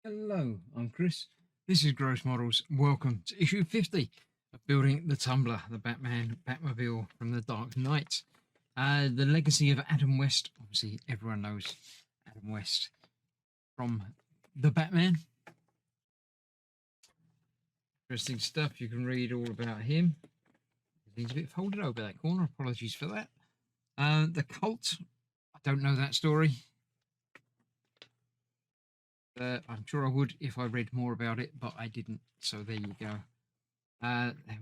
Hello, I'm Chris. This is Gross Models. Welcome to issue 50 of Building the Tumbler, the Batman Batmobile from the Dark Knight. The legacy of Adam West. Obviously, everyone knows Adam West from the Batman. Interesting stuff. You can read all about him. He's a bit folded over that corner. Apologies for that. The Cult. I don't know that story. I'm sure I would if I read more about it, but I didn't. So there you go.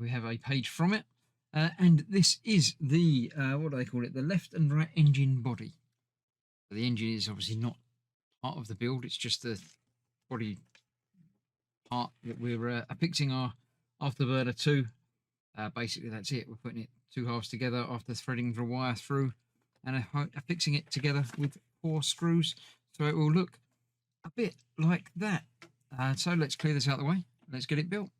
We have a page from it. And this is the, what do they call it? The left and right engine body. So the engine is obviously not part of the build. It's just the body part that we're affixing our afterburner to. Basically, that's it. We're putting it two halves together after threading the wire through and affixing it together with 4 screws. So it will look a bit like that. So let's clear this out of the way. Let's get it built.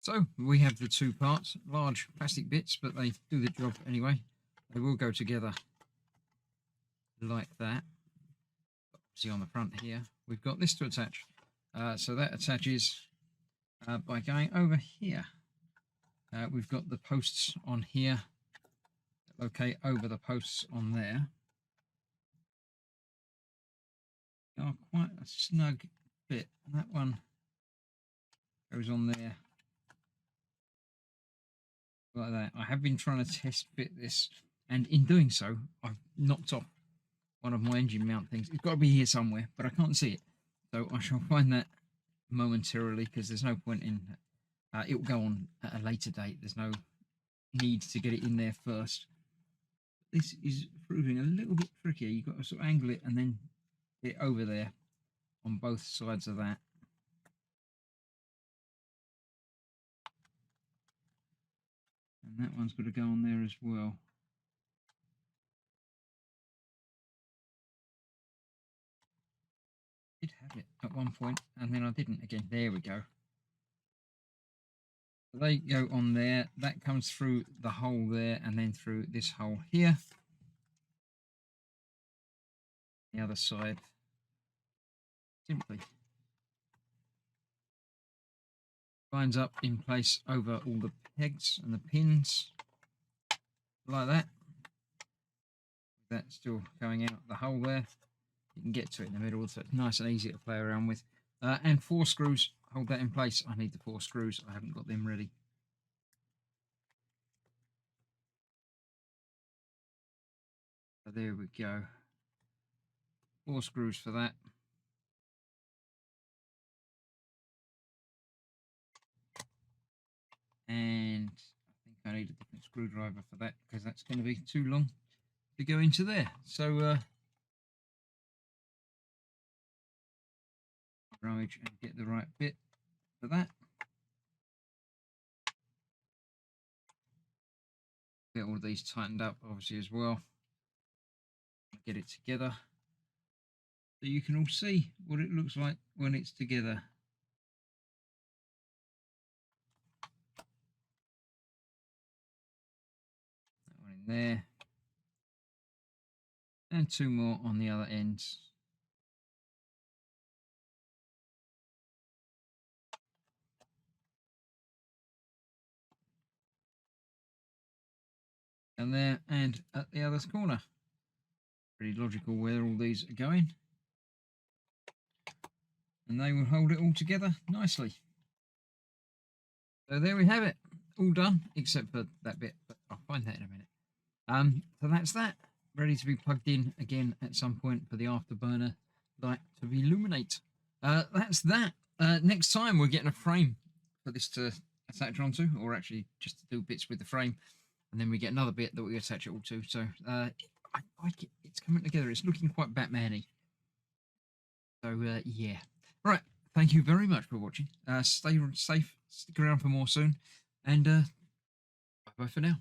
So we have the 2 parts, large plastic bits, but they do the job anyway. They will go together like that. See on the front here, we've got this to attach. So that attaches by going over here. We've got the posts on here. Okay, over the posts on there. Oh, quite a snug bit. That one goes on there like that. I have been trying to test fit this, and in doing so, I've knocked off one of my engine mount things. It's got to be here somewhere, but I can't see it. So I shall find that momentarily, because there's no point in it will go on at a later date. There's no need to get it in there first. This is proving a little bit trickier. You've got to sort of angle it and then it over there on both sides of that. And that one's got to go on there as well. I did have it at one point and then I didn't again. There we go. So they go on there. That comes through the hole there and then through this hole here. The other side. Simply lines up in place over all the pegs and the pins like that. That's still going out the hole there. You can get to it in the middle, so it's nice and easy to play around with. And 4 screws hold that in place. I need the 4 screws. I haven't got them ready. So there we go. 4 screws for that. And I think I need a different screwdriver for that, because that's going to be too long to go into there. So rummage and get the right bit for that. Get all of these tightened up obviously as well. Get it together so you can all see what it looks like when it's together. That one in there. And 2 more on the other ends. And there, and at the other corner. Pretty logical where all these are going. And they will hold it all together nicely. So there we have it. All done, except for that bit, but I'll find that in a minute. So that's that. Ready to be plugged in again at some point for the afterburner light to illuminate. That's that. Next time we're getting a frame for this to attach onto, or actually just to do bits with the frame. And then we get another bit that we attach it all to. So I like it. It's coming together. It's looking quite Batman-y. So yeah. Right. Thank you very much for watching. Stay safe. Stick around for more soon. And bye-bye for now.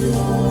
Yeah.